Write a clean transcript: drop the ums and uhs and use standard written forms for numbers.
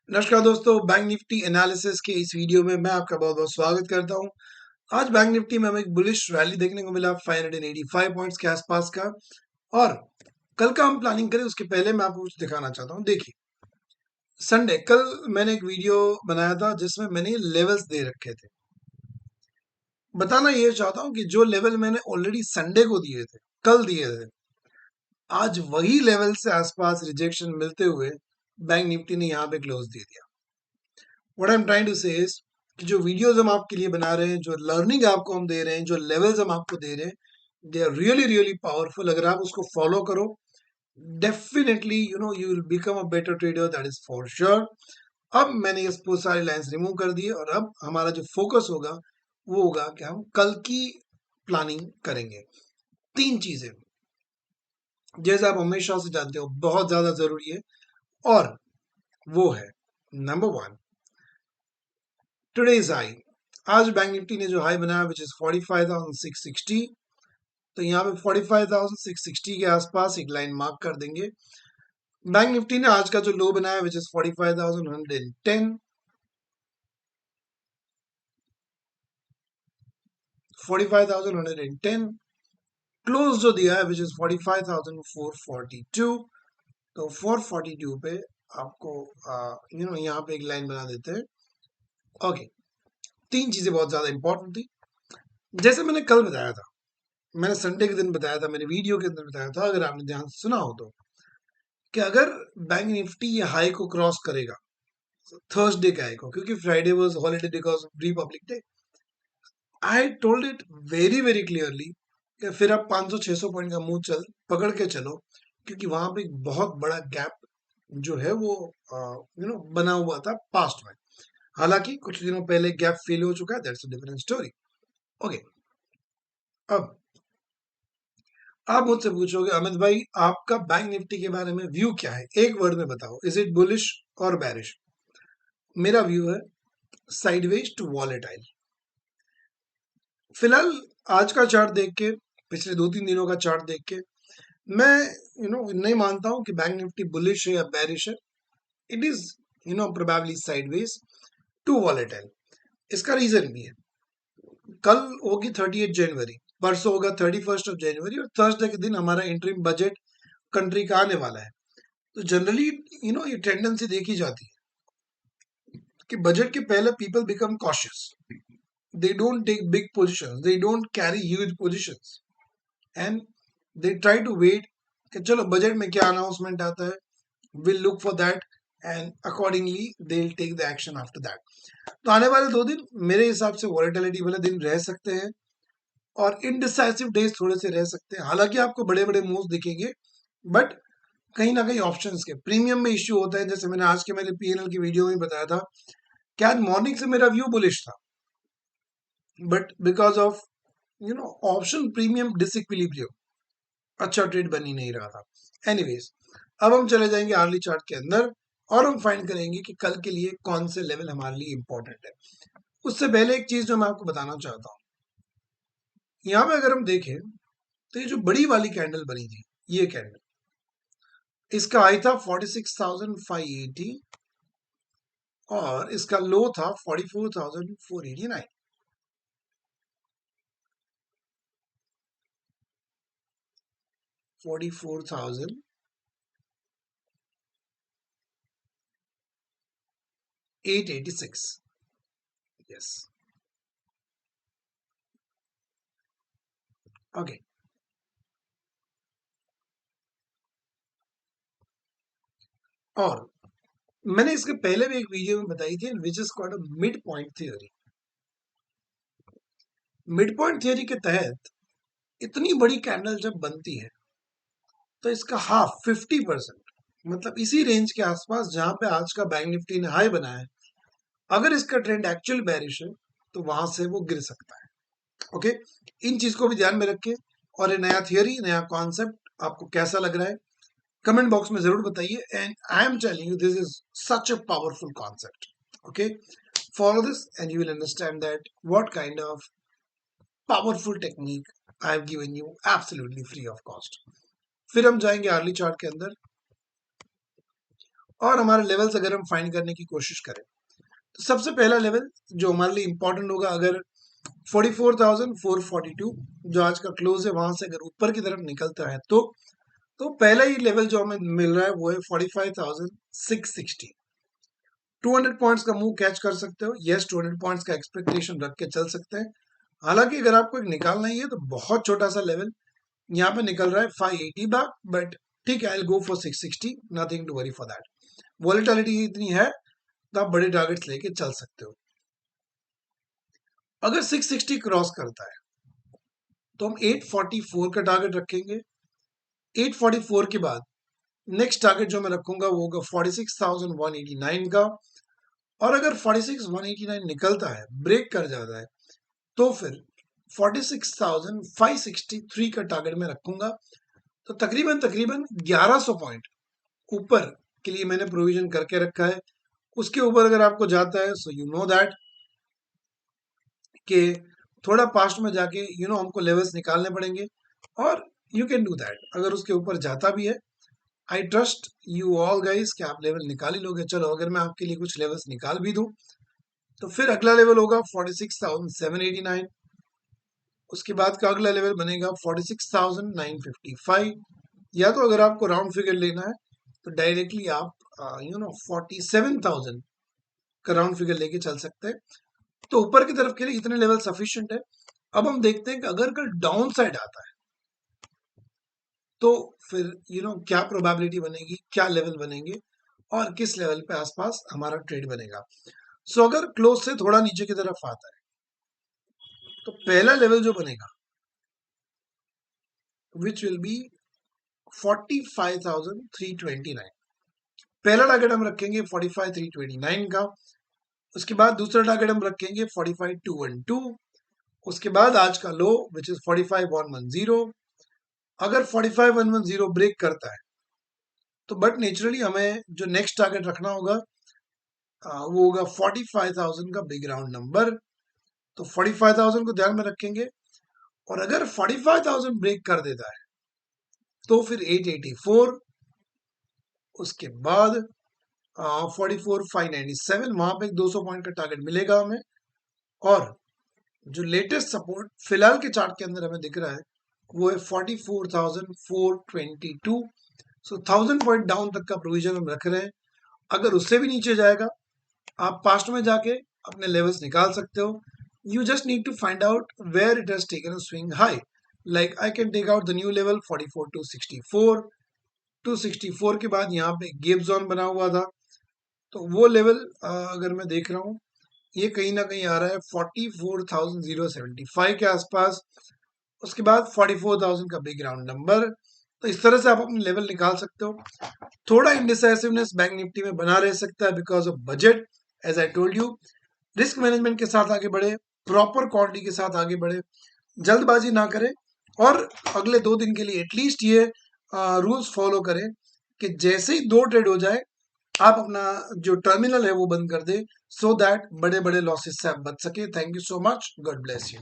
नमस्कार दोस्तों, bank Nifty analysis के इस वीडियो में मैं आपका बहुत बहुत स्वागत करता हूं। आज बैंक निफ्टी में हमें एक बुलिश रैली देखने को मिला 585 पॉइंट्स के आसपास का। और कल का हम प्लानिंग करें उसके पहले मैं आपको कुछ दिखाना चाहता हूं। देखिए, संडे कल मैंने एक वीडियो बनाया था जिसमें मैंने लेवल्स दे रखे थे। बताना ये चाहता हूं कि जो लेवल मैंने ऑलरेडी संडे को दिए थे, कल दिए थे, आज वही लेवल से आसपास रिजेक्शन मिलते हुए बैंक निफ्टी ने यहाँ पे क्लोज दे दिया। What I am trying to say is कि जो वीडियोस हम आपके लिए बना रहे हैं, जो लर्निंग आपको हम दे रहे हैं, जो लेवल्स हम आपको दे रहे हैं, they are really really powerful. अगर आप उसको फॉलो करो, definitely you will become a better trader, that is for sure. अब मैंने ये बहुत सारी लाइंस रिमूव कर दी और अब हमारा जो फोकस होगा वो होगा कि हम कल की प्लानिंग करेंगे। तीन चीजें जैसे आप हमेशा से जानते हो बहुत ज्यादा जरूरी है, और वो है नंबर वन, टुडेज हाई। आज बैंक निफ्टी ने जो हाई बनाया विच इज 45,660, तो यहाँ पे 45,660 के आसपास एक लाइन मार्क कर देंगे। बैंक निफ्टी ने आज का जो लो बनाया विच इज 45,110, 45,110 क्लोज जो दिया है विच इज 45,442। तो 442 पे आपको यहाँ पे एक लाइन बना देते हैं। ओके, तीन चीजें बहुत ज्यादा इंपॉर्टेंट थी। जैसे मैंने कल बताया था, मैंने संडे के दिन बताया था, मैंने वीडियो के अंदर बताया था, अगर आपने ध्यान से सुना हो तो, कि अगर बैंक निफ्टी ये हाई को क्रॉस करेगा थर्सडे का हाई को, क्योंकि Friday was holiday because of Republic day, I told it very very clearly कि फिर आप 500-600 पॉइंट का मुंह चल पकड़ के चलो, क्योंकि वहां पे एक बहुत बड़ा गैप जो है वो बना हुआ था पास्ट में। हालांकि कुछ दिनों पहले गैप फिल हो चुका है, that's a different story. Okay, अब आप मुझसे पूछोगे अमित भाई आपका बैंक निफ्टी के बारे में व्यू क्या है, एक वर्ड में बताओ, इज इट बुलिश और बैरिश? मेरा व्यू है साइडवेज टू वॉलेटाइल। फिलहाल आज का चार्ट देख के, पिछले 2-3 दिनों का चार्ट देख के, मैं नहीं मानता हूं कि बैंक निफ्टी बुलिश है या बैरिश है। It is probably sideways to volatile. इसका रीजन भी है, कल होगी 30 जनवरी, परसों होगा 31 जनवरी, और थर्सडे के दिन हमारा इंटरिम बजट कंट्री का आने वाला है। तो जनरली ये टेंडेंसी देखी जाती है कि बजट के पहले people become cautious, they don't take big positions, they don't carry huge positions, and they try to wait कि चलो बजट में क्या अनाउंसमेंट आता है, will look for that, and accordingly they will take the action after that. तो आने वाले 2 दिन मेरे हिसाब से वॉलेटिलिटी वाले दिन रह सकते हैं, और इनडिसाइसिव डेज थोड़े से रह सकते हैं। हालांकि आपको बड़े बड़े मूव्स दिखेंगे, बट कहीं ना कहीं ऑप्शंस के प्रीमियम में इश्यू होता है। जैसे मैंने आज के मेरे पीएनएल की वीडियो में बताया था कि आज मॉर्निंग से मेरा व्यू बुलिश था, but because of option premium disequilibrium, अच्छा ट्रेड बन ही नहीं रहा था। एनीवेज, अब हम चले जाएंगे आर्ली चार्ट के अंदर और हम फाइंड करेंगे कि कल के लिए कौन से लेवल हमारे लिए इंपॉर्टेंट है। उससे पहले एक चीज जो मैं आपको बताना चाहता हूँ, यहाँ पे अगर हम देखें तो ये जो बड़ी वाली कैंडल बनी थी, ये कैंडल, इसका हाई था 46,580 और इसका लो था 44,489। 44,886। Yes, okay. और मैंने इसके पहले भी एक वीडियो में बताई थी which is called mid point theory. Mid point theory के तहत इतनी बड़ी कैंडल जब बनती है तो इसका हाफ 50%, मतलब इसी रेंज के आसपास जहां पे आज का बैंक निफ्टी ने हाई बनाया है, अगर इसका ट्रेंड एक्चुअल बेरिश है तो वहां से वो गिर सकता है। ओके, इन चीज को भी ध्यान में रखें। और ये नया थियोरी, नया कॉन्सेप्ट आपको कैसा लग रहा है कमेंट बॉक्स में जरूर बताइए, and I am telling you this is such a powerful concept. Okay, follow this and you will understand that what kind of powerful technique I have given you absolutely free of cost. फिर हम जाएंगे early chart के अंदर और हमारे levels अगर हम find करने की कोशिश करें तो सबसे पहला लेवल जो हमारे लिए इंपॉर्टेंट होगा, अगर 44,442 जो आज का क्लोज है वहां से अगर ऊपर की तरफ निकलता है तो पहला ही लेवल जो हमें मिल रहा है वो है 45,660। 200 पॉइंट्स का मूव कैच कर सकते हो, यस 200 पॉइंट्स का एक्सपेक्टेशन रख के चल सकते हैं। हालांकि अगर आपको एक निकालना ही है तो बहुत छोटा सा लेवल यहाँ पे निकल रहा है 580 बार, बट ठीक है, I go for 660, nothing to worry for that. Volatility इतनी है तो आप बड़े टारगेट्स लेके चल सकते हो। अगर 660 क्रॉस करता है तो हम 844 का टारगेट रखेंगे। 844 के बाद नेक्स्ट टारगेट जो मैं रखूंगा वो होगा 46,189 का। और अगर 46,189 निकलता है, ब्रेक कर जाता है, तो फिर 46,563 का टारगेट मैं रखूंगा। तो तकरीबन तकरीबन 1100 पॉइंट ऊपर के लिए मैंने प्रोविजन करके रखा है। उसके ऊपर अगर आपको जाता है सो यू नो दैट कि थोड़ा पास्ट में जाके हमको लेवल्स निकालने पड़ेंगे, और यू कैन डू दैट। अगर उसके ऊपर जाता भी है, I trust you all guys कि आप लेवल निकाल ही लोगे। चलो अगर मैं आपके लिए कुछ लेवल्स निकाल भी दूं तो फिर अगला लेवल होगा 46,789। उसके बाद का अगला लेवल बनेगा 46,955। या तो अगर आपको राउंड फिगर लेना है तो डायरेक्टली आप 47,000 का राउंड फिगर लेके चल सकते हैं। तो ऊपर की तरफ के लिए इतने लेवल सफिशिएंट है। अब हम देखते हैं कि अगर कल डाउन साइड आता है तो फिर क्या प्रोबेबिलिटी बनेगी, क्या लेवल बनेंगे, और किस लेवल पे आसपास हमारा ट्रेड बनेगा। सो अगर क्लोज से थोड़ा नीचे की तरफ आता है तो पहला लेवल जो बनेगा विच विल बी 45,329। पहला टारगेट हम रखेंगे 45,329 का। उसके बाद दूसरा टारगेट हम रखेंगे 45,212। उसके बाद आज का लो विच इज 45,110। अगर 45,110 ब्रेक करता है तो बट नेचुरली हमें जो नेक्स्ट टारगेट रखना होगा वो होगा 45,000 का बिग राउंड नंबर। तो 45,000 को ध्यान में रखेंगे, और अगर 45,000 ब्रेक कर देता है तो फिर 884। उसके बाद 44,597 वहां पे 200 पॉइंट का टारगेट मिलेगा हमें। और जो लेटेस्ट सपोर्ट फिलहाल के चार्ट के अंदर हमें दिख रहा है वो है 44,422। सो 1000 पॉइंट डाउन तक का प्रोविजन हम रख रहे हैं। अगर उससे भी नीचे जाएगा आप पास्ट में जाके अपने लेवल्स निकाल सकते हो। You just need to find out where it has taken a swing high. Like I can take out the new level 44,264। 264 के बाद यहाँ पे गेप जोन बना हुआ था, तो वो लेवल अगर मैं देख रहा हूँ ये कहीं ना कहीं आ रहा है 44,075 के आसपास। उसके बाद 44,000 का बिग राउंड नंबर। तो इस तरह से आप अपने लेवल निकाल सकते हो। थोड़ा इंडिसाइसिवनेस बैंक निफ्टी में बना रह सकता है because of budget, as I told you. Risk management के साथ आगे बढ़े, प्रॉपर क्वालिटी के साथ आगे बढ़े, जल्दबाजी ना करें, और अगले 2 दिन के लिए एटलीस्ट ये रूल्स फॉलो करें कि जैसे ही 2 ट्रेड हो जाए आप अपना जो टर्मिनल है वो बंद कर दे, सो दैट बड़े बड़े लॉसेस से आप बच सके। Thank you so much, God bless you.